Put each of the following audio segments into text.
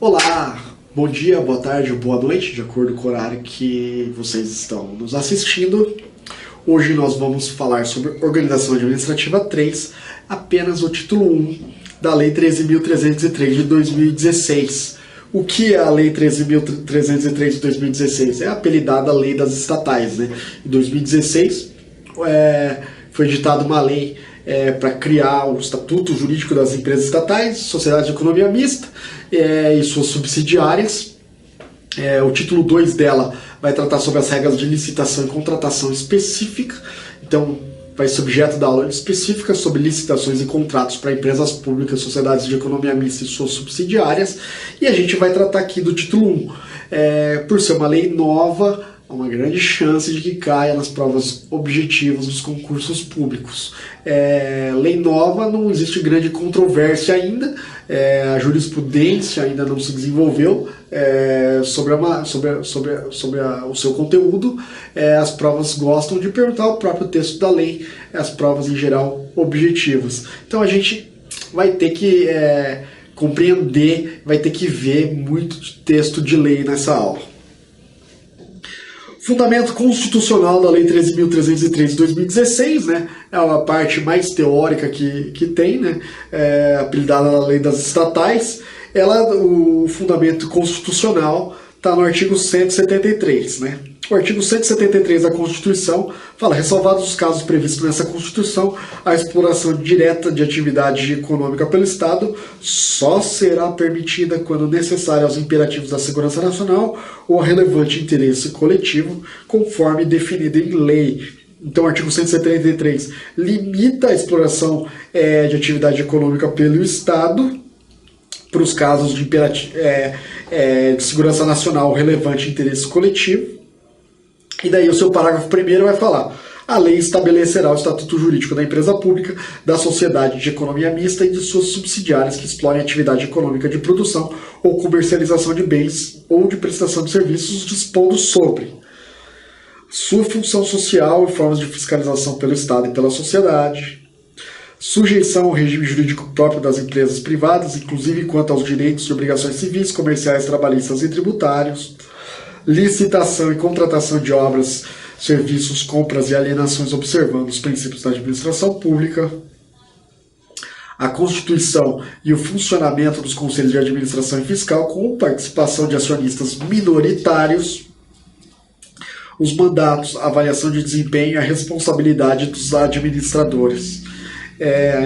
Olá, bom dia, boa tarde, boa noite, de acordo com o horário que vocês estão nos assistindo. Hoje nós vamos falar sobre Organização Administrativa 3, apenas o título 1 da Lei 13.303 de 2016. O que é a Lei 13.303 de 2016? É apelidada Lei das Estatais, né? Em 2016 foi editada uma lei para criar o Estatuto Jurídico das Empresas Estatais, Sociedades de Economia Mista e suas subsidiárias. O título 2 dela vai tratar sobre as regras de licitação e contratação específica. Então, vai ser objeto da aula específica sobre licitações e contratos para empresas públicas, sociedades de economia mista e suas subsidiárias. E a gente vai tratar aqui do título 1. Por ser uma lei nova, há uma grande chance de que caia nas provas objetivas dos concursos públicos. Lei nova, não existe grande controvérsia ainda, a jurisprudência ainda não se desenvolveu sobre o seu conteúdo. As provas gostam de perguntar o próprio texto da lei, as provas em geral objetivas. Então a gente vai ter que compreender, vai ter que ver muito texto de lei nessa aula. Fundamento constitucional da Lei 13.303 de 2016, né? É a parte mais teórica que tem, né? Apelidada da Lei das Estatais. O fundamento constitucional está no artigo 173, né? O artigo 173 da Constituição fala: ressalvados os casos previstos nessa Constituição, a exploração direta de atividade econômica pelo Estado só será permitida quando necessária aos imperativos da segurança nacional ou a relevante interesse coletivo, conforme definido em lei. Então, o artigo 173 limita a exploração de atividade econômica pelo Estado para os casos de segurança nacional, relevante interesse coletivo. E daí o seu parágrafo primeiro vai falar: a lei estabelecerá o estatuto jurídico da empresa pública, da sociedade de economia mista e de suas subsidiárias que explorem atividade econômica de produção ou comercialização de bens ou de prestação de serviços, dispondo sobre sua função social e formas de fiscalização pelo Estado e pela sociedade, sujeição ao regime jurídico próprio das empresas privadas, inclusive quanto aos direitos e obrigações civis, comerciais, trabalhistas e tributários, licitação e contratação de obras, serviços, compras e alienações observando os princípios da administração pública, a constituição e o funcionamento dos conselhos de administração e fiscal com participação de acionistas minoritários, os mandatos, a avaliação de desempenho e a responsabilidade dos administradores.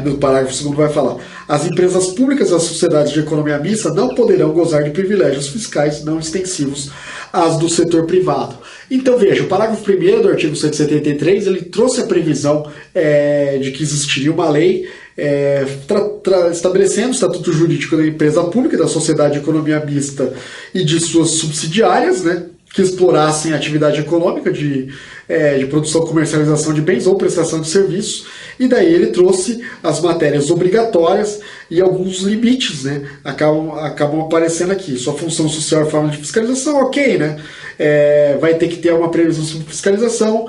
No parágrafo 2º vai falar: as empresas públicas e as sociedades de economia mista não poderão gozar de privilégios fiscais não extensivos às do setor privado. Então veja, o parágrafo 1º do artigo 173, ele trouxe a previsão de que existiria uma lei estabelecendo o estatuto jurídico da empresa pública, da sociedade de economia mista e de suas subsidiárias, né, que explorassem a atividade econômica de produção, comercialização de bens ou prestação de serviços. E daí ele trouxe as matérias obrigatórias e alguns limites, né, acabam aparecendo aqui. Sua função social e forma de fiscalização, ok, né? Vai ter que ter uma previsão sobre fiscalização,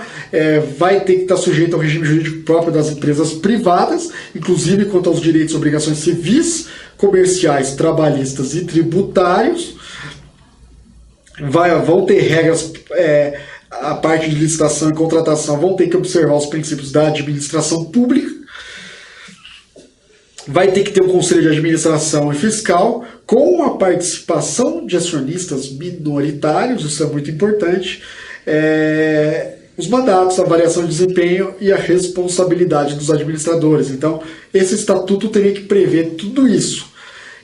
vai ter que estar sujeito ao regime jurídico próprio das empresas privadas, inclusive quanto aos direitos e obrigações civis, comerciais, trabalhistas e tributários. Vão ter regras, a parte de licitação e contratação vão ter que observar os princípios da administração pública. Vai ter que ter um conselho de administração e fiscal com a participação de acionistas minoritários, isso é muito importante. Os mandatos, a avaliação de desempenho e a responsabilidade dos administradores. Então, esse estatuto teria que prever tudo isso.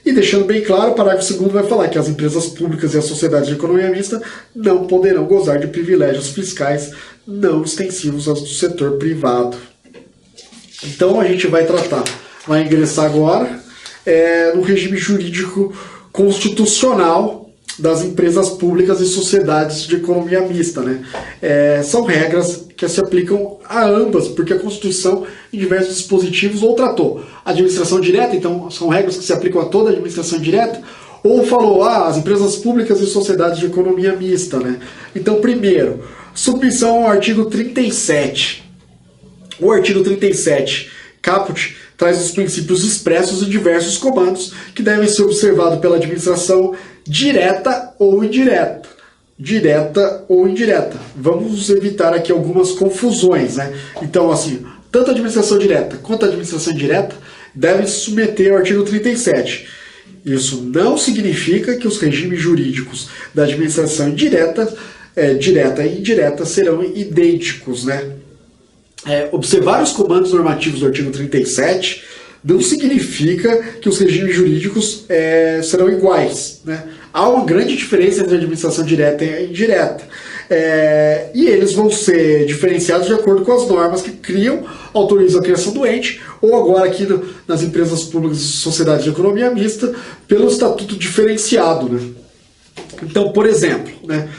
E deixando bem claro, o parágrafo 2º vai falar que as empresas públicas e as sociedades de economia mista não poderão gozar de privilégios fiscais não extensivos aos do setor privado. Então a gente vai ingressar agora no regime jurídico constitucional das empresas públicas e sociedades de economia mista, né? São regras que se aplicam a ambas, porque a Constituição, em diversos dispositivos, ou tratou administração direta, então são regras que se aplicam a toda a administração direta, ou falou as empresas públicas e sociedades de economia mista, né? Então, primeiro, submissão ao artigo 37. O artigo 37, caput, traz os princípios expressos em diversos comandos que devem ser observados pela administração direta ou indireta. Direta ou indireta. Vamos evitar aqui algumas confusões, né? Então, assim, tanto a administração direta quanto a administração indireta devem se submeter ao artigo 37. Isso não significa que os regimes jurídicos da administração direta e indireta serão idênticos, né? Observar os comandos normativos do artigo 37 não significa que os regimes jurídicos serão iguais, né? Há uma grande diferença entre a administração direta e indireta. E eles vão ser diferenciados de acordo com as normas que autorizam a criação do ente, ou agora aqui nas empresas públicas e sociedades de economia mista, pelo estatuto diferenciado, né? Então, por exemplo, né?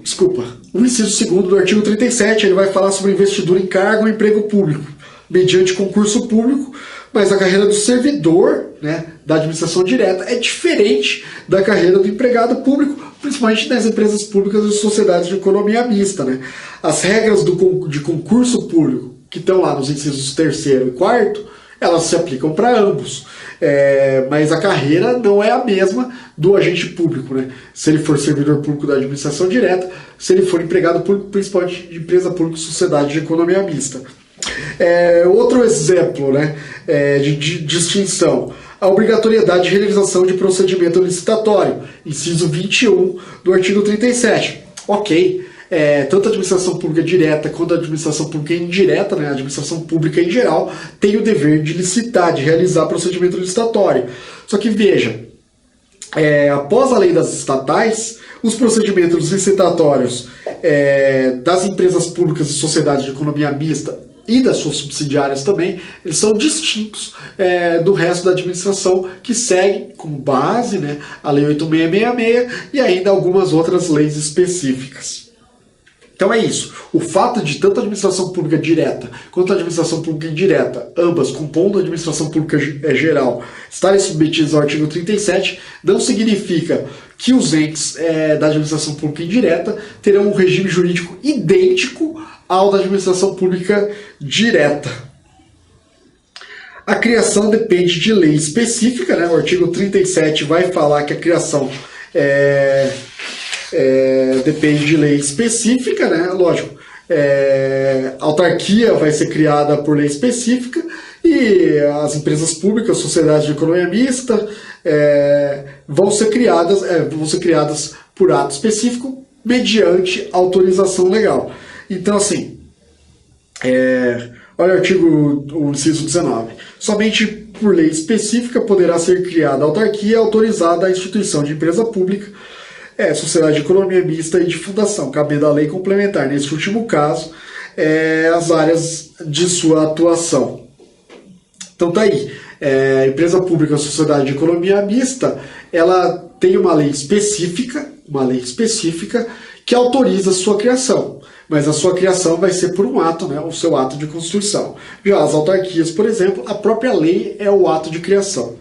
Desculpa, o inciso 2º do artigo 37, ele vai falar sobre investidura em cargo ou emprego público, mediante concurso público, mas a carreira do servidor, né, da administração direta é diferente da carreira do empregado público, principalmente nas empresas públicas e sociedades de economia mista, né? As regras de concurso público, que estão lá nos incisos 3º e 4º, elas se aplicam para ambos. Mas a carreira não é a mesma do agente público, né? Se ele for servidor público da administração direta, se ele for empregado público, principalmente de empresa pública e sociedade de economia mista. Outro exemplo, né, de distinção: a obrigatoriedade de realização de procedimento licitatório, inciso 21 do artigo 37. Ok, tanto a administração pública direta quanto a administração pública indireta, né, a administração pública em geral, tem o dever de licitar, de realizar procedimento licitatório. Só que veja, após a lei das estatais, os procedimentos licitatórios das empresas públicas e sociedades de economia mista e das suas subsidiárias também, eles são distintos do resto da administração, que segue como base, né, a Lei 8666 e ainda algumas outras leis específicas. Então é isso. O fato de tanto a administração pública direta quanto a administração pública indireta, ambas compondo a administração pública geral, estarem submetidas ao artigo 37, não significa que os entes da administração pública indireta terão um regime jurídico idêntico ao da administração pública direta. A criação depende de lei específica, né? O artigo 37 vai falar que a criação depende de lei específica, né? Lógico, a autarquia vai ser criada por lei específica e as empresas públicas, sociedades de economia mista, vão ser criadas por ato específico mediante autorização legal. Então, assim, olha o inciso 19. Somente por lei específica poderá ser criada a autarquia autorizada a instituição de empresa pública, sociedade de economia mista e de fundação, cabendo a lei complementar, nesse último caso, as áreas de sua atuação. Então tá aí. Empresa pública, sociedade de economia mista, ela tem uma lei específica que autoriza a sua criação. Mas a sua criação vai ser por um ato, né, o seu ato de constituição. Já as autarquias, por exemplo, a própria lei é o ato de criação.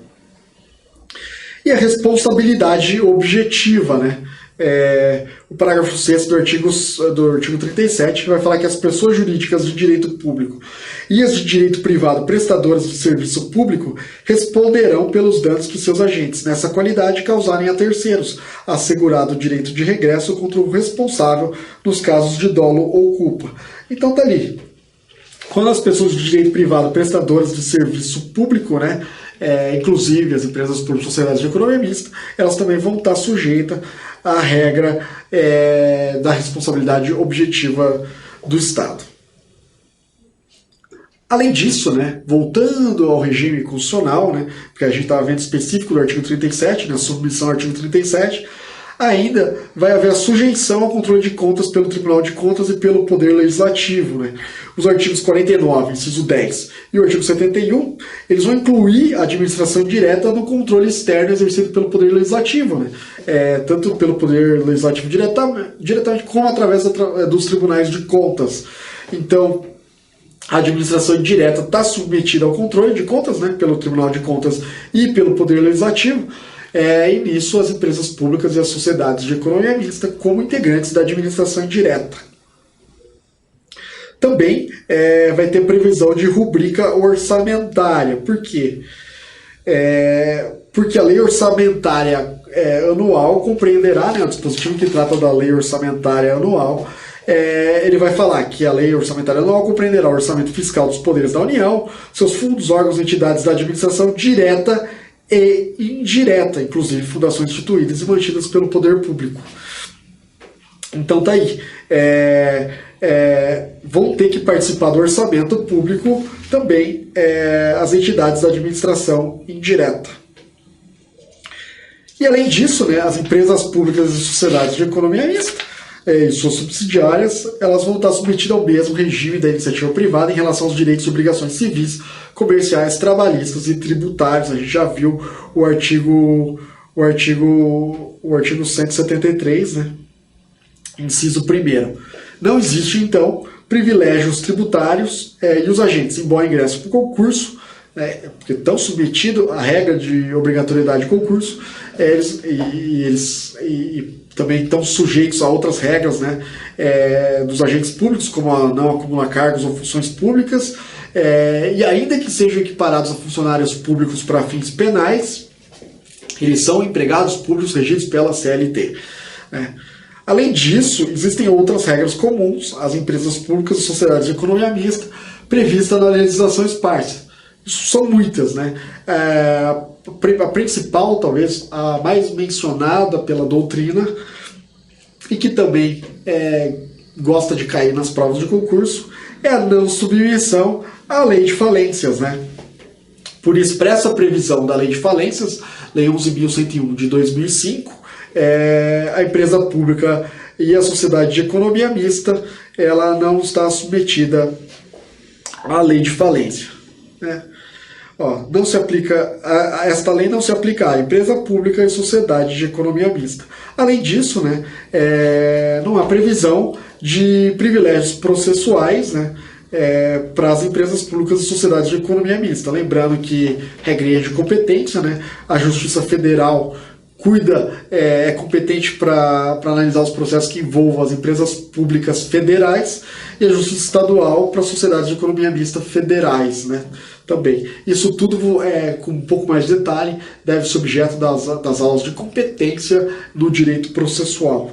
E a responsabilidade objetiva, né? O parágrafo 6º do artigo 37 vai falar que as pessoas jurídicas de direito público e as de direito privado prestadoras de serviço público responderão pelos danos que seus agentes, nessa qualidade, causarem a terceiros, assegurado o direito de regresso contra o responsável nos casos de dolo ou culpa. Então tá ali. Quando as pessoas de direito privado prestadoras de serviço público, né, inclusive as empresas por sociedades de economia mista, elas também vão estar sujeitas à regra da responsabilidade objetiva do Estado. Além disso, né, voltando ao regime constitucional, né, porque a gente estava vendo específico do artigo 37, na submissão ao artigo 37, ainda vai haver a sujeição ao controle de contas pelo Tribunal de Contas e pelo Poder Legislativo, né? Os artigos 49, inciso 10 e o artigo 71, eles vão incluir a administração direta no controle externo exercido pelo Poder Legislativo, né? Tanto pelo Poder Legislativo diretamente como através dos tribunais de contas. Então, a administração indireta está submetida ao controle de contas, né, pelo Tribunal de Contas e pelo Poder Legislativo, e nisso as empresas públicas e as sociedades de economia mista como integrantes da administração indireta. Também vai ter previsão de rubrica orçamentária. Por quê? Porque a lei orçamentária anual compreenderá, né, o dispositivo que trata da lei orçamentária anual. Ele vai falar que a lei orçamentária anual compreenderá o orçamento fiscal dos poderes da União, seus fundos, órgãos e entidades da administração direta e indireta, inclusive fundações instituídas e mantidas pelo poder público. Então tá aí. Vão ter que participar do orçamento público também as entidades da administração indireta. E além disso, né, as empresas públicas e sociedades de economia mista e suas subsidiárias, elas vão estar submetidas ao mesmo regime da iniciativa privada em relação aos direitos e obrigações civis, comerciais, trabalhistas e tributários. A gente já viu o artigo 173, né, inciso 1º. Não existe, então, privilégios tributários e os agentes, embora ingressem para o concurso, porque estão submetidos à regra de obrigatoriedade de concurso, eles também estão sujeitos a outras regras, né, dos agentes públicos, como a não acumular cargos ou funções públicas, e ainda que sejam equiparados a funcionários públicos para fins penais, eles são empregados públicos regidos pela CLT. Além disso, existem outras regras comuns às empresas públicas e sociedades de economia mista previstas na legislação esparsa. Isso são muitas, né? A principal, talvez, a mais mencionada pela doutrina e que também gosta de cair nas provas de concurso é a não submissão à lei de falências, né? Por expressa previsão da lei de falências, Lei 11.101 de 2005, a empresa pública e a sociedade de economia mista, ela não está submetida à lei de falência, né? Não se aplica, esta lei não se aplica à empresa pública e sociedade de economia mista. Além disso, né, não há previsão de privilégios processuais, né, para as empresas públicas e sociedades de economia mista. Lembrando que regrinha de competência, né, a Justiça Federal é competente para analisar os processos que envolvam as empresas públicas federais e a Justiça Estadual para as sociedades de economia mista federais, né, também. Isso tudo, com um pouco mais de detalhe, deve ser objeto das aulas de competência no direito processual.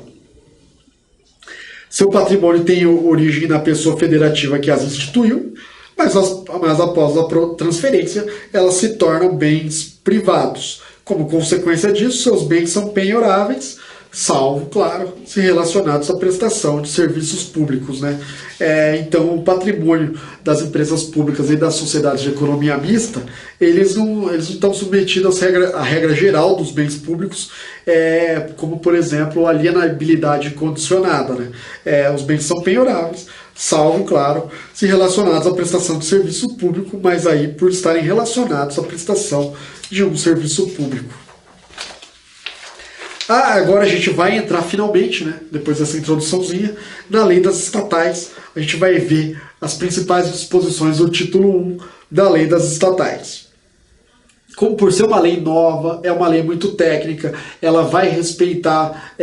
Seu patrimônio tem origem na pessoa federativa que as instituiu, mas após a transferência, elas se tornam bens privados. Como consequência disso, seus bens são penhoráveis, salvo, claro, se relacionados à prestação de serviços públicos, né? Então, o patrimônio das empresas públicas e das sociedades de economia mista, eles não estão submetidos à regra geral dos bens públicos, como, por exemplo, a alienabilidade condicionada, né? Os bens são penhoráveis, salvo, claro, se relacionados à prestação de serviço público, mas aí por estarem relacionados à prestação de um serviço público. Agora a gente vai entrar finalmente, né, depois dessa introduçãozinha, na lei das estatais. A gente vai ver as principais disposições do título 1 da lei das estatais. Como por ser uma lei nova, é uma lei muito técnica, ela vai respeitar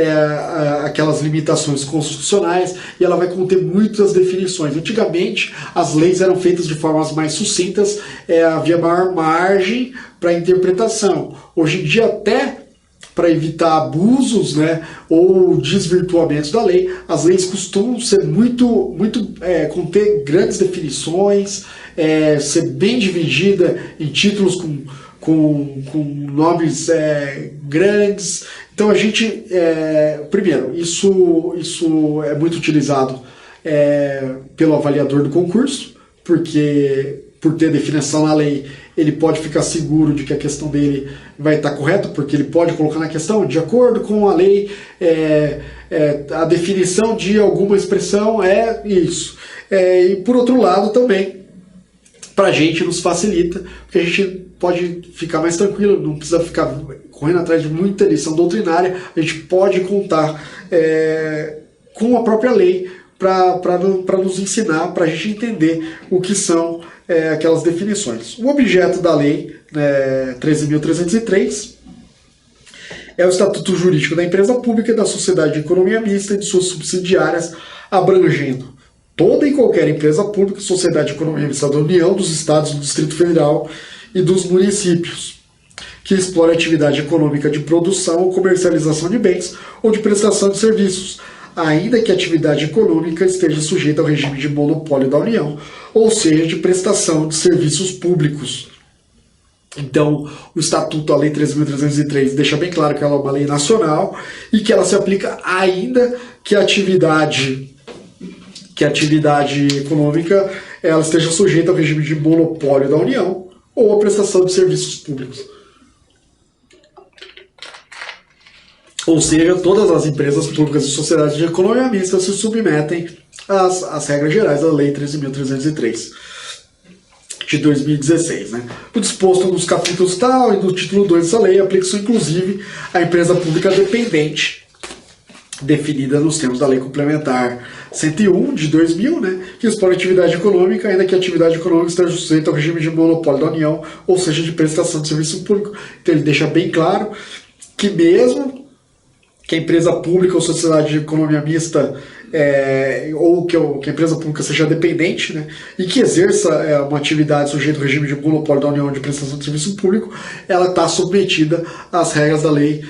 aquelas limitações constitucionais e ela vai conter muitas definições. Antigamente, as leis eram feitas de formas mais sucintas, havia maior margem para interpretação. Hoje em dia, até para evitar abusos, né, ou desvirtuamentos da lei, as leis costumam ser conter grandes definições, ser bem dividida em títulos com nomes grandes. Então a gente, primeiro, isso é muito utilizado pelo avaliador do concurso, porque por ter definição na lei, ele pode ficar seguro de que a questão dele vai estar correta, porque ele pode colocar na questão, de acordo com a lei, a definição de alguma expressão é isso. E por outro lado também, para a gente nos facilita, porque a gente pode ficar mais tranquilo, não precisa ficar correndo atrás de muita lição doutrinária, a gente pode contar com a própria lei para nos ensinar, para a gente entender o que são aquelas definições. O objeto da lei 13.303 é o estatuto jurídico da empresa pública e da sociedade de economia mista e de suas subsidiárias, abrangendo toda e qualquer empresa pública, sociedade de economia mista da União, dos Estados, do Distrito Federal e dos municípios, que explora atividade econômica de produção ou comercialização de bens ou de prestação de serviços, ainda que a atividade econômica esteja sujeita ao regime de monopólio da União, ou seja, de prestação de serviços públicos. Então, o Estatuto, a Lei 13.303, deixa bem claro que ela é uma lei nacional e que ela se aplica ainda que a atividade econômica ela esteja sujeita ao regime de monopólio da União ou à prestação de serviços públicos. Ou seja, todas as empresas públicas e sociedades de economia mista se submetem às regras gerais da Lei 13.303 de 2016. Né? O disposto nos capítulos tal e no título 2 dessa lei aplica-se inclusive à empresa pública dependente, definida nos termos da Lei Complementar 101 de 2000, né, que expõe atividade econômica, ainda que a atividade econômica esteja sujeita ao regime de monopólio da União, ou seja, de prestação de serviço público. Então ele deixa bem claro que mesmo que a empresa pública ou sociedade de economia mista ou que a empresa pública seja dependente, né, e que exerça uma atividade sujeita ao regime de monopólio da União de prestação de serviço público, ela está submetida às regras da lei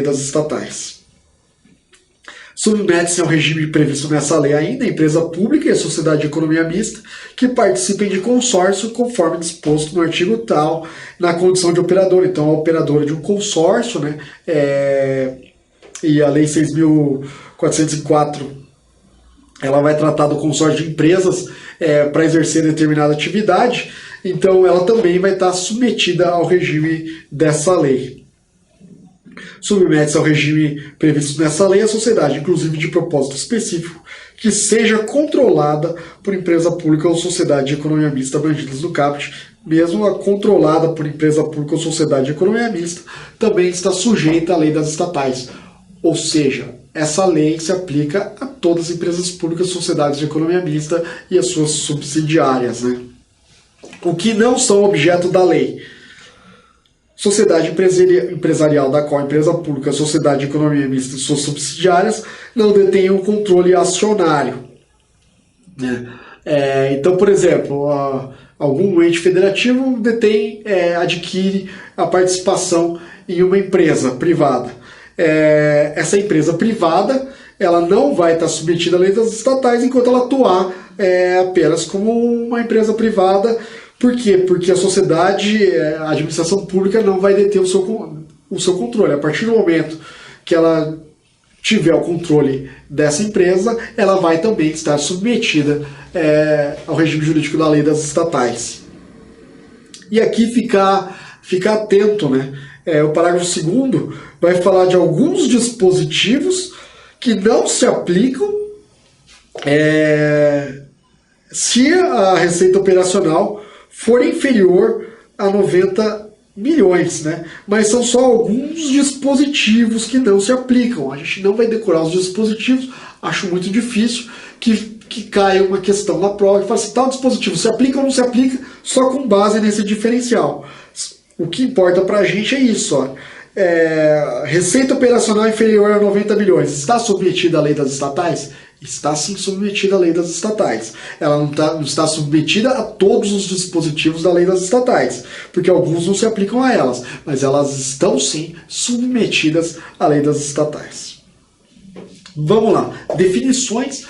das estatais. Submete-se ao regime previsto nessa lei ainda a empresa pública e a sociedade de economia mista que participem de consórcio conforme disposto no artigo tal, na condição de operador. Então, a operadora de um consórcio, né, e a Lei 6.404, ela vai tratar do consórcio de empresas para exercer determinada atividade, então ela também vai estar submetida ao regime dessa lei. Submete-se ao regime previsto nessa lei a sociedade, inclusive de propósito específico, que seja controlada por empresa pública ou sociedade de economia mista abrangidas no caput, mesmo a controlada por empresa pública ou sociedade de economia mista, também está sujeita à lei das estatais. Ou seja, essa lei se aplica a todas as empresas públicas, sociedades de economia mista e as suas subsidiárias, né? O que não são objeto da lei: sociedade empresarial da qual a empresa pública, sociedade de economia mista e suas subsidiárias não detêm um controle acionário, né? Então, por exemplo, algum ente federativo adquire a participação em uma empresa privada. Essa empresa privada ela não vai estar submetida à lei das estatais enquanto ela atuar apenas como uma empresa privada. Por quê? Porque a sociedade, a administração pública não vai deter o seu controle. A partir do momento que ela tiver o controle dessa empresa, ela vai também estar submetida ao regime jurídico da lei das estatais. E aqui ficar atento, né? O parágrafo 2º vai falar de alguns dispositivos que não se aplicam se a receita operacional for inferior a 90 milhões, né? Mas são só alguns dispositivos que não se aplicam. A gente não vai decorar os dispositivos, acho muito difícil que caia uma questão na prova e fala assim, tal dispositivo se aplica ou não se aplica só com base nesse diferencial. O que importa pra gente é isso, ó. Receita operacional inferior a 90 milhões. Está submetida à lei das estatais? Está sim submetida à lei das estatais. Ela não está submetida a todos os dispositivos da lei das estatais, porque alguns não se aplicam a elas, mas elas estão sim submetidas à lei das estatais. Vamos lá. Definições.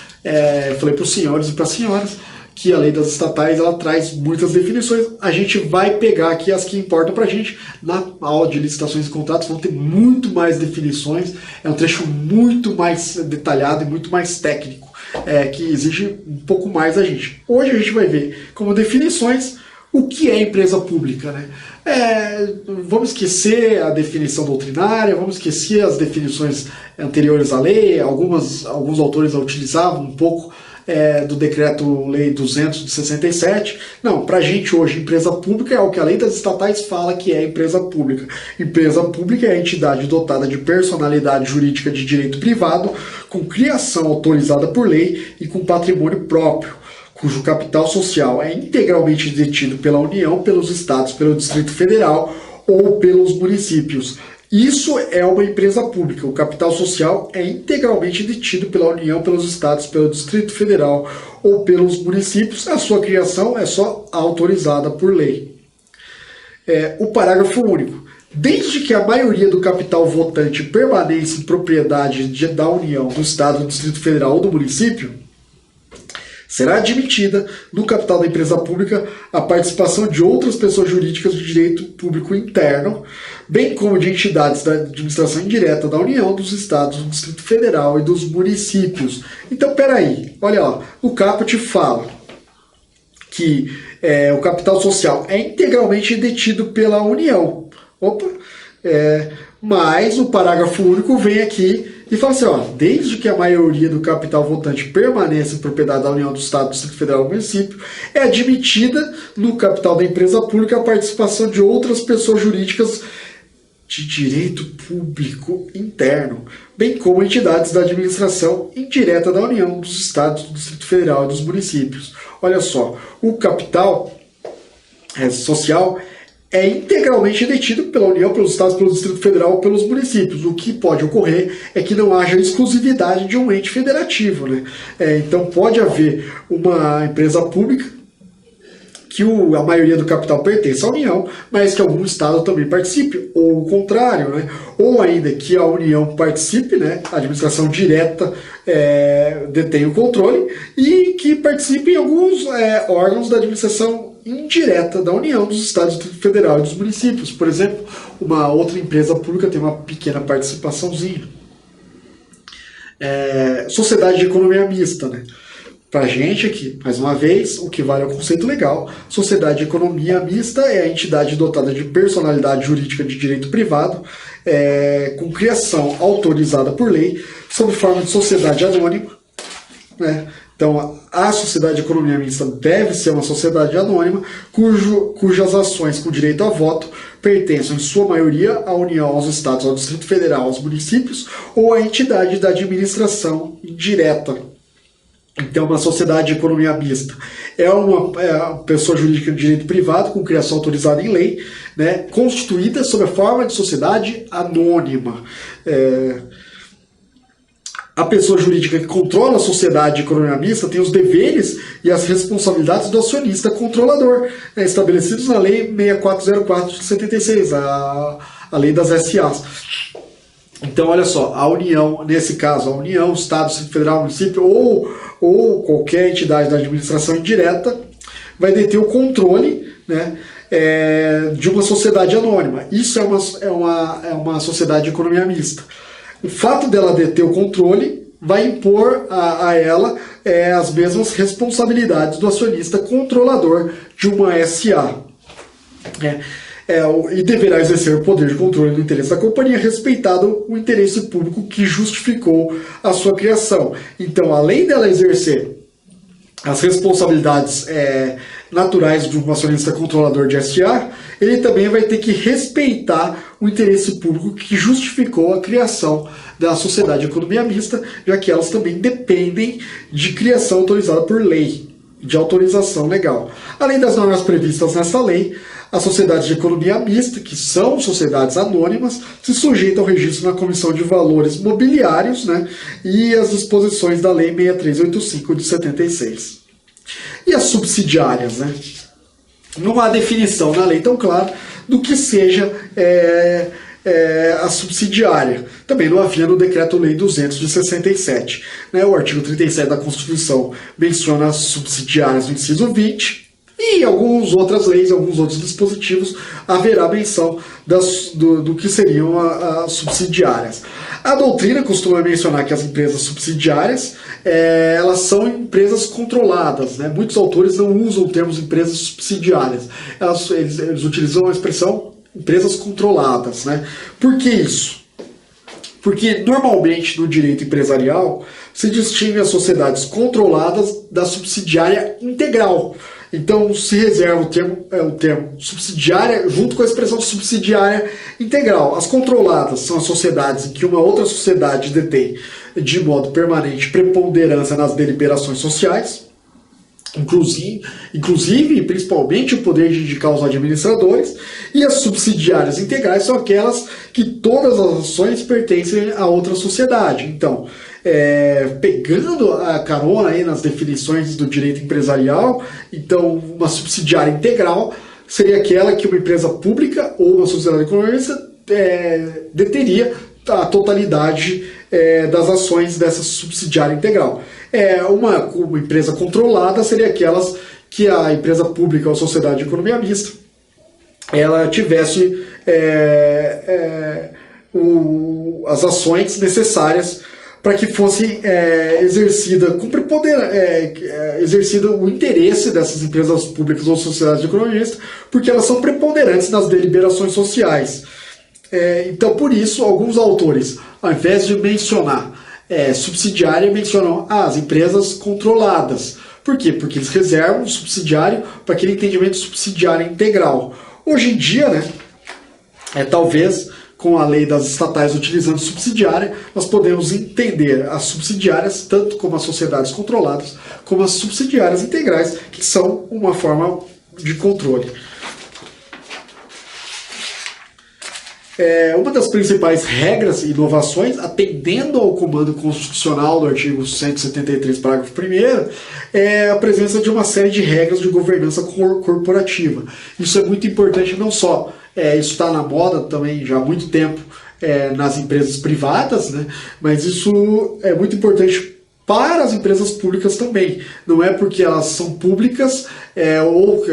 Falei para os senhores e para as senhoras que a lei das estatais ela traz muitas definições. A gente vai pegar aqui as que importam para a gente. Na aula de licitações e contratos vão ter muito mais definições. É um trecho muito mais detalhado e muito mais técnico, que exige um pouco mais da gente. Hoje a gente vai ver como definições o que é empresa pública, né? Vamos esquecer a definição doutrinária, vamos esquecer as definições anteriores à lei. Alguns autores a utilizavam um pouco do Decreto-Lei 200 de 67. Não, para a gente hoje, empresa pública é o que a lei das estatais fala que é empresa pública. Empresa pública é a entidade dotada de personalidade jurídica de direito privado, com criação autorizada por lei e com patrimônio próprio, cujo capital social é integralmente detido pela União, pelos estados, pelo Distrito Federal ou pelos municípios, Isso é uma empresa pública. O capital social é integralmente detido pela União, pelos estados, pelo Distrito Federal ou pelos municípios. A sua criação é só autorizada por lei. O parágrafo único. Desde que a maioria do capital votante permaneça em propriedade da União, do Estado, do Distrito Federal ou do município, será admitida no capital da empresa pública a participação de outras pessoas jurídicas de direito público interno, bem como de entidades da administração indireta da União, dos Estados, do Distrito Federal e dos municípios. Então, peraí, olha lá, o caput fala que o capital social é integralmente detido pela União. Mas o parágrafo único vem aqui e fala assim, desde que a maioria do capital votante permaneça em propriedade da União, do Estado, do Distrito Federal e do município, é admitida no capital da empresa pública a participação de outras pessoas jurídicas de direito público interno, bem como entidades da administração indireta da União, dos Estados, do Distrito Federal e dos municípios. Olha só, o capital social é integralmente detido pela União, pelos Estados, pelo Distrito Federal ou pelos municípios. O que pode ocorrer é que não haja exclusividade de um ente federativo, né? Então pode haver uma empresa pública que a maioria do capital pertence à União, mas que algum Estado também participe, ou o contrário, né? Ou ainda que a União participe, né? A administração direta detém o controle, e que participem alguns órgãos da administração indireta da União, dos Estados, do Distrito Federal e dos municípios. Por exemplo, uma outra empresa pública tem uma pequena participaçãozinha. Sociedade de economia mista, né? Para a gente aqui, mais uma vez, o que vale é o conceito legal. Sociedade de economia mista é a entidade dotada de personalidade jurídica de direito privado, com criação autorizada por lei, sob forma de sociedade anônima, né? Então, a sociedade de economia mista deve ser uma sociedade anônima, cujas ações com direito a voto pertençam, em sua maioria, à União, aos Estados, ao Distrito Federal, aos municípios, ou à entidade da administração indireta. Então, uma sociedade de economia mista é uma pessoa jurídica de direito privado com criação autorizada em lei, né, constituída sob a forma de sociedade anônima. A pessoa jurídica que controla a sociedade de economia mista tem os deveres e as responsabilidades do acionista controlador, estabelecidos na Lei 6404 de 76, a lei das SAs. Então, olha só, a União, nesse caso, a União, o Estado, o Distrito Federal, o município ou qualquer entidade da administração indireta vai deter o controle, né, de uma sociedade anônima. Isso é uma sociedade de economia mista. O fato dela deter o controle vai impor a ela as mesmas responsabilidades do acionista controlador de uma SA. E deverá exercer o poder de controle do interesse da companhia, respeitado o interesse público que justificou a sua criação. Então, além dela exercer as responsabilidades naturais de um acionista controlador de SA, ele também vai ter que respeitar o interesse público que justificou a criação da sociedade de economia mista, já que elas também dependem de criação autorizada por lei, de autorização legal. Além das normas previstas nessa lei, as sociedades de economia mista, que são sociedades anônimas, se sujeitam ao registro na Comissão de Valores Mobiliários, né, e as disposições da Lei 6385 de 76. E as subsidiárias, né? Não há definição na lei tão clara do que seja a subsidiária. Também não havia no Decreto-Lei 200 de 67. Né? O artigo 37 da Constituição menciona as subsidiárias no inciso 20, e em algumas outras leis, alguns outros dispositivos, haverá menção do que seriam as subsidiárias. A doutrina costuma mencionar que as empresas subsidiárias elas são empresas controladas, né? Muitos autores não usam o termo empresas subsidiárias. Eles utilizam a expressão empresas controladas, né? Por que isso? Porque normalmente no direito empresarial se distingue as sociedades controladas da subsidiária integral. Então se reserva o termo subsidiária junto com a expressão subsidiária integral. As controladas são as sociedades em que uma outra sociedade detém de modo permanente preponderância nas deliberações sociais. inclusive e principalmente o poder de indicar os administradores, e as subsidiárias integrais são aquelas que todas as ações pertencem a outra sociedade. Então, pegando a carona aí nas definições do direito empresarial, então uma subsidiária integral seria aquela que uma empresa pública ou uma sociedade economista deteria a totalidade das ações dessa subsidiária integral. Uma empresa controlada seria aquelas que a empresa pública ou sociedade de economia mista ela tivesse as ações necessárias para que fosse exercida o interesse dessas empresas públicas ou sociedades de economia mista, porque elas são preponderantes nas deliberações sociais. Então, por isso, alguns autores, ao invés de mencionar subsidiária, mencionam as empresas controladas. Por quê? Porque eles reservam o subsidiário para aquele entendimento subsidiário integral. Hoje em dia, talvez com a lei das estatais utilizando subsidiária, nós podemos entender as subsidiárias, tanto como as sociedades controladas, como as subsidiárias integrais, que são uma forma de controle. Uma das principais regras e inovações, atendendo ao comando constitucional do artigo 173, parágrafo 1º, é a presença de uma série de regras de governança corporativa. Isso é muito importante, não só, isso está na moda também já há muito tempo nas empresas privadas, mas isso é muito importante para as empresas públicas também. Não é porque elas são públicas ou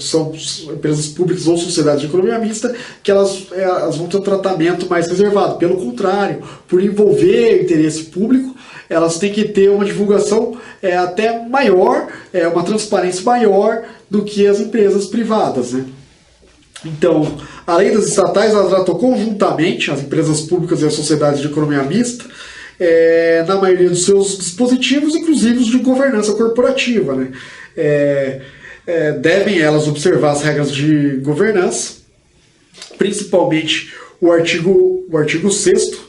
são empresas públicas ou sociedades de economia mista que elas vão ter um tratamento mais reservado. Pelo contrário, por envolver interesse público, elas têm que ter uma divulgação até maior, uma transparência maior do que as empresas privadas. Então, a lei das estatais ela tratou conjuntamente as empresas públicas e as sociedades de economia mista na maioria dos seus dispositivos, inclusive os de governança corporativa. Devem elas observar as regras de governança, principalmente o artigo 6º,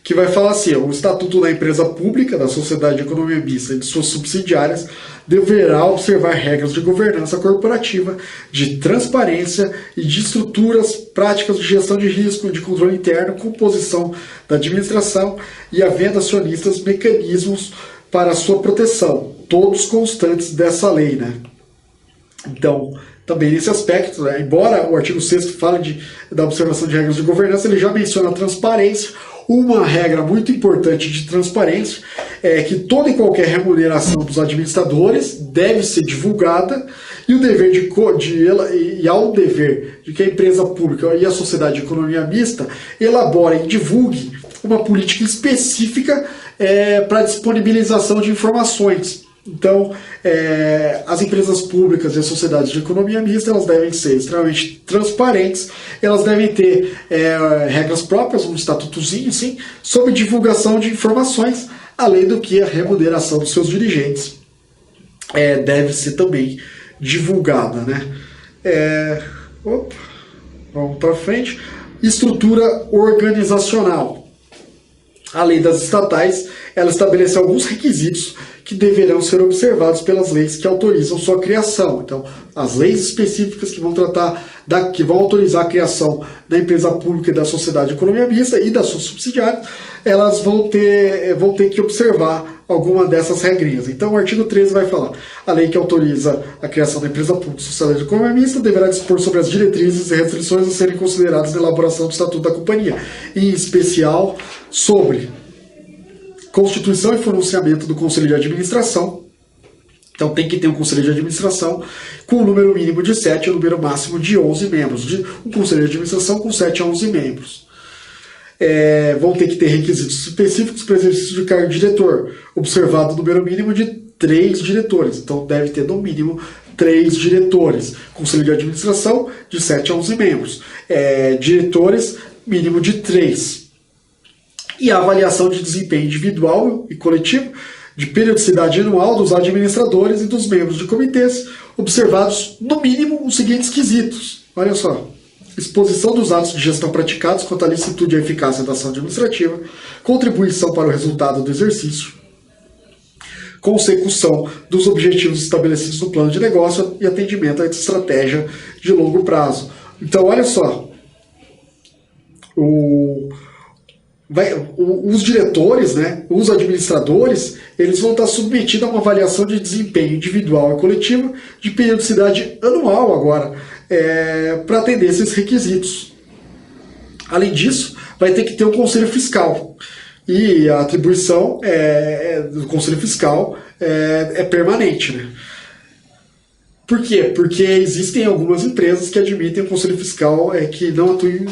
que vai falar assim: o Estatuto da Empresa Pública, da Sociedade de Economia Mista e de suas subsidiárias deverá observar regras de governança corporativa, de transparência e de estruturas, práticas de gestão de risco, de controle interno, composição da administração e havendo acionistas mecanismos para a sua proteção, todos constantes dessa lei. Então, também nesse aspecto, embora o artigo 6º fale da observação de regras de governança, ele já menciona a transparência. Uma regra muito importante de transparência é que toda e qualquer remuneração dos administradores deve ser divulgada e ao dever de que a empresa pública e a sociedade de economia mista elaborem e divulguem uma política específica para disponibilização de informações. Então, as empresas públicas e as sociedades de economia mista elas devem ser extremamente transparentes, elas devem ter regras próprias, um estatutozinho, sim, sobre divulgação de informações, além do que a remuneração dos seus dirigentes deve ser também divulgada. Vamos para frente. Estrutura organizacional. A lei das estatais ela estabelece alguns requisitos que deverão ser observados pelas leis que autorizam sua criação. Então, as leis específicas que vão que vão autorizar a criação da empresa pública e da sociedade de economia mista e das suas subsidiárias, elas vão ter que observar alguma dessas regrinhas. Então, o artigo 13 vai falar: a lei que autoriza a criação da empresa pública e sociedade de economia mista deverá dispor sobre as diretrizes e restrições a serem consideradas na elaboração do Estatuto da Companhia, em especial sobre constituição e pronunciamento do Conselho de Administração. Então tem que ter um Conselho de Administração com um número mínimo de 7 e um número máximo de 11 membros. Um Conselho de Administração com 7 a 11 membros. Vão ter que ter requisitos específicos para exercício de cargo de diretor, observado o número mínimo de 3 diretores. Então deve ter no mínimo 3 diretores. Conselho de Administração de 7 a 11 membros. Diretores, mínimo de 3. E a avaliação de desempenho individual e coletivo, de periodicidade anual dos administradores e dos membros de comitês, observados, no mínimo, os seguintes quesitos. Olha só: exposição dos atos de gestão praticados quanto à licitude e eficácia da ação administrativa, contribuição para o resultado do exercício, consecução dos objetivos estabelecidos no plano de negócio e atendimento à estratégia de longo prazo. Então, olha só, os diretores, né, os administradores, eles vão estar submetidos a uma avaliação de desempenho individual e coletivo de periodicidade anual agora, para atender esses requisitos. Além disso, vai ter que ter um conselho fiscal. E a atribuição do conselho fiscal é permanente, né? Por quê? Porque existem algumas empresas que admitem o conselho fiscal que não atuem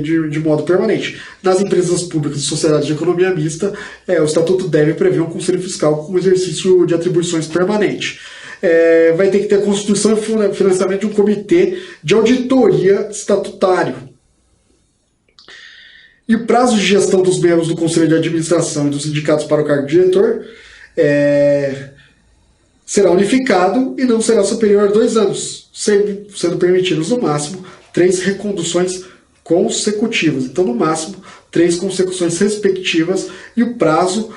de modo permanente. Nas empresas públicas e sociedades de economia mista, o estatuto deve prever um conselho fiscal com exercício de atribuições permanente. Vai ter que ter a constituição e financiamento de um comitê de auditoria estatutário. E o prazo de gestão dos membros do Conselho de Administração e dos indicados para o cargo de diretor será unificado e não será superior a 2 anos, sendo permitidos no máximo 3 reconduções consecutivas. Então, no máximo, 3 consecuções respectivas, e o prazo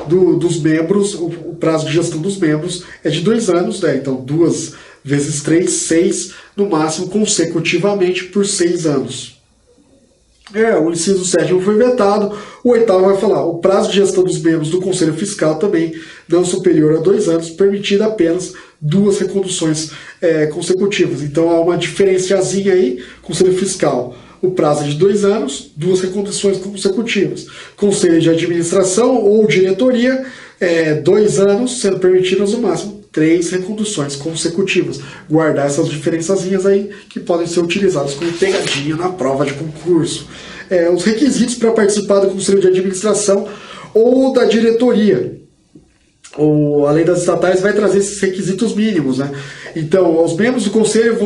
dos membros, o prazo de gestão dos membros é de 2 anos, né? Então 2 vezes 3, 6, no máximo, consecutivamente por 6 anos. O inciso 7º foi vetado. O 8º vai falar: o prazo de gestão dos membros do Conselho Fiscal também não superior a 2 anos, permitida apenas 2 reconduções consecutivas. Então há uma diferenciazinha aí. Conselho Fiscal, o prazo é de 2 anos, 2 reconduções consecutivas. Conselho de Administração ou diretoria, 2 anos, sendo permitidas no máximo 3 reconduções consecutivas. Guardar essas diferençazinhas aí que podem ser utilizadas como pegadinha na prova de concurso. Os requisitos para participar do Conselho de Administração ou da diretoria. A lei das estatais vai trazer esses requisitos mínimos, né? Então, os membros do Conselho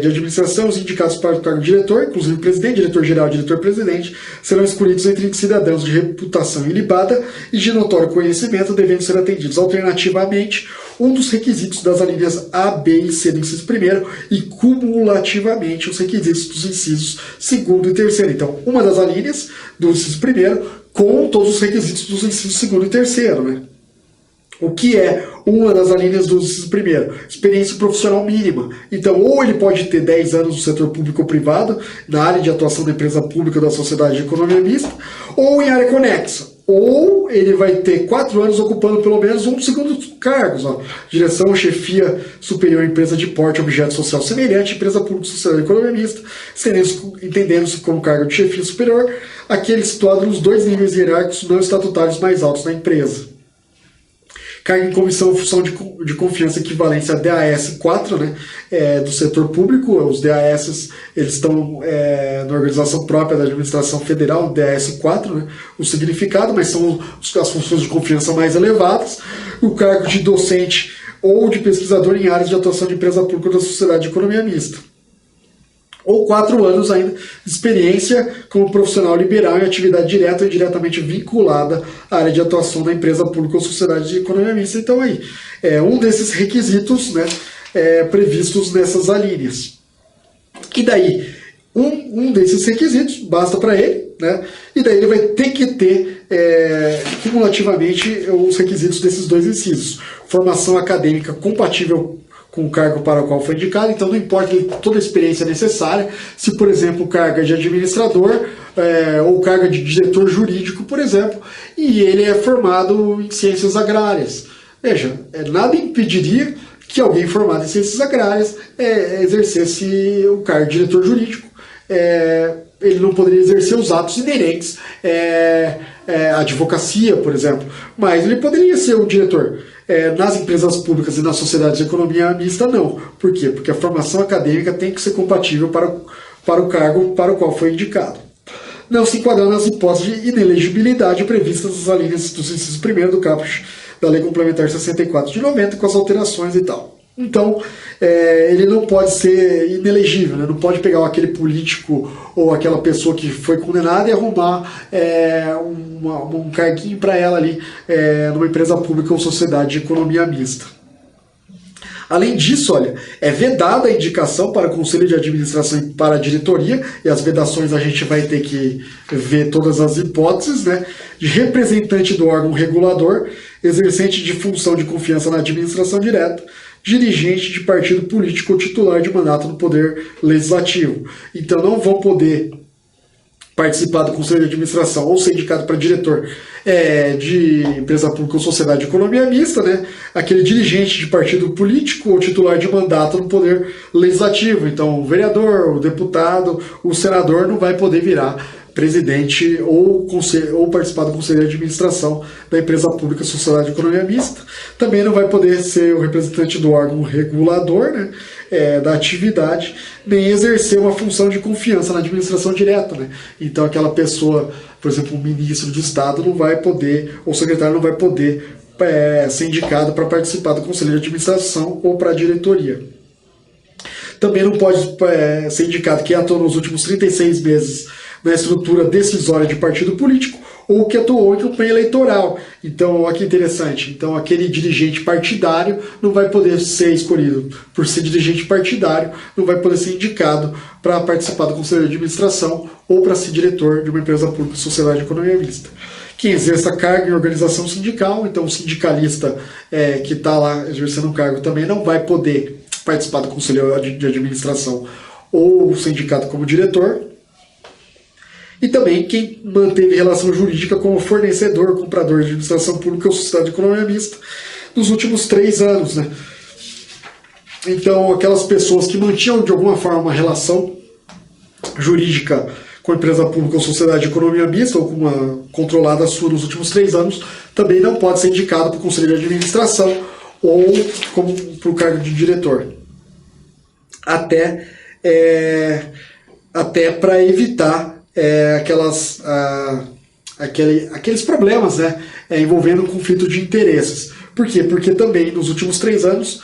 de Administração, os indicados para o cargo de diretor, inclusive o presidente, diretor-geral e diretor-presidente, serão escolhidos entre cidadãos de reputação ilibada e de notório conhecimento, devendo ser atendidos alternativamente um dos requisitos das alíneas A, B e C do inciso 1º e cumulativamente os requisitos dos incisos 2º e 3º. Então, uma das alíneas do inciso 1º com todos os requisitos dos incisos 2º e 3º, né? O que é uma das alíneas do inciso 1º? Experiência profissional mínima. Então, ou ele pode ter 10 anos no setor público ou privado, na área de atuação da empresa pública ou da sociedade de economia mista, ou em área conexa. Ou ele vai ter 4 anos ocupando pelo menos um dos segundos cargos. Direção, chefia superior, empresa de porte, objeto social semelhante, empresa pública, sociedade de economia mista, entendendo-se como cargo de chefia superior, aquele situado nos 2 níveis hierárquicos não estatutários mais altos da empresa. Cargo em comissão ou função de confiança equivalência a DAS 4, né, do setor público. Os DAS eles estão na organização própria da administração federal, DAS 4, né, o significado, mas são as funções de confiança mais elevadas. O cargo de docente ou de pesquisador em áreas de atuação de empresa pública ou da sociedade de economia mista. Ou 4 anos ainda de experiência como profissional liberal em atividade direta ou indiretamente vinculada à área de atuação da empresa pública ou sociedade de economia mista. Então aí, um desses requisitos, né, previstos nessas alíneas. E daí, um desses requisitos basta para ele, né, e daí ele vai ter que ter cumulativamente os requisitos desses 2 incisos. Formação acadêmica compatível com o cargo para o qual foi indicado. Então não importa toda a experiência necessária, se por exemplo o cargo é de administrador ou cargo de diretor jurídico, por exemplo, e ele é formado em ciências agrárias. Veja, nada impediria que alguém formado em ciências agrárias exercesse o cargo de diretor jurídico. Ele não poderia exercer os atos inerentes à advocacia, por exemplo, mas ele poderia ser o diretor. Nas empresas públicas e nas sociedades de economia mista, não. Por quê? Porque a formação acadêmica tem que ser compatível para o cargo para o qual foi indicado. Não se enquadrando nas hipóteses de inelegibilidade previstas nas alíneas dos incisos 1º do caput da Lei Complementar 64 de 90, com as alterações e tal. Então, ele não pode ser inelegível, né? Não pode pegar aquele político ou aquela pessoa que foi condenada e arrumar um carguinho para ela ali numa empresa pública ou sociedade de economia mista. Além disso, olha, é vedada a indicação para o Conselho de Administração e para a diretoria, e as vedações a gente vai ter que ver todas as hipóteses, né, de representante do órgão regulador, exercente de função de confiança na administração direta, dirigente de partido político ou titular de mandato no Poder Legislativo. Então não vão poder participar do Conselho de Administração ou ser indicado para diretor de empresa pública ou sociedade de economia mista, né? Aquele dirigente de partido político ou titular de mandato no Poder Legislativo. Então o vereador, o deputado, o senador não vai poder virar presidente ou participar do Conselho de Administração da empresa pública Sociedade de Economia Mista. Também não vai poder ser o representante do órgão regulador, né, da atividade, nem exercer uma função de confiança na administração direta. Né? Então aquela pessoa, por exemplo, o ministro de Estado não vai poder, ou o secretário não vai poder ser indicado para participar do Conselho de Administração ou para a diretoria. Também não pode ser indicado quem atuou nos últimos 36 meses na estrutura decisória de partido político ou que atuou em campanha eleitoral. Então, olha que interessante. Então, aquele dirigente partidário não vai poder ser escolhido por ser dirigente partidário, não vai poder ser indicado para participar do Conselho de Administração ou para ser diretor de uma empresa pública ou sociedade de economia mista. Quem exerça cargo em organização sindical, então o sindicalista que está lá exercendo um cargo também não vai poder participar do Conselho de Administração ou ser indicado como diretor. E também quem manteve relação jurídica com o fornecedor, comprador de administração pública ou sociedade de economia mista nos últimos 3 anos. Né? Então, aquelas pessoas que mantinham de alguma forma uma relação jurídica com a empresa pública ou sociedade de economia mista ou com uma controlada sua nos últimos 3 anos, também não pode ser indicado para o Conselho de Administração ou para o cargo de diretor. Até para evitar aqueles problemas, né, envolvendo conflito de interesses. Por quê? Porque também nos últimos 3 anos,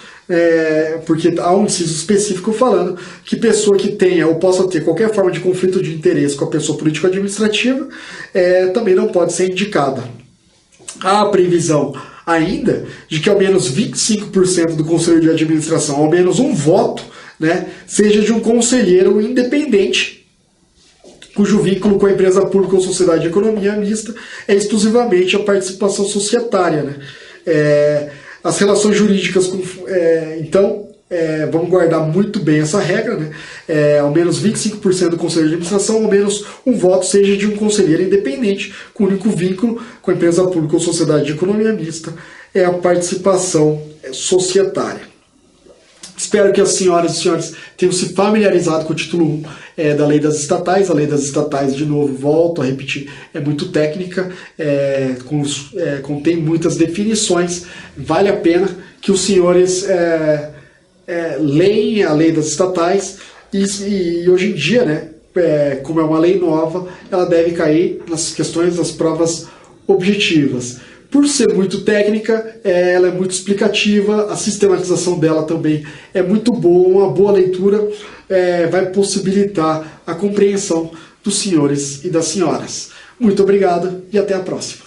porque há um inciso específico falando que pessoa que tenha ou possa ter qualquer forma de conflito de interesse com a pessoa político-administrativa também não pode ser indicada. Há a previsão ainda de que ao menos 25% do Conselho de Administração, ao menos um voto, né, seja de um conselheiro independente, cujo vínculo com a empresa pública ou sociedade de economia mista é exclusivamente a participação societária. Né? As relações jurídicas, então, vamos guardar muito bem essa regra, né? Ao menos 25% do Conselho de Administração, ao menos um voto seja de um conselheiro independente, com o único vínculo com a empresa pública ou sociedade de economia mista é a participação societária. Espero que as senhoras e senhores tenham se familiarizado com o título 1 da Lei das Estatais. A Lei das Estatais, de novo, volto a repetir, é muito técnica, contém muitas definições. Vale a pena que os senhores leem a Lei das Estatais e hoje em dia, né, como é uma lei nova, ela deve cair nas questões das provas objetivas. Por ser muito técnica, ela é muito explicativa, a sistematização dela também é muito boa, uma boa leitura vai possibilitar a compreensão dos senhores e das senhoras. Muito obrigado e até a próxima.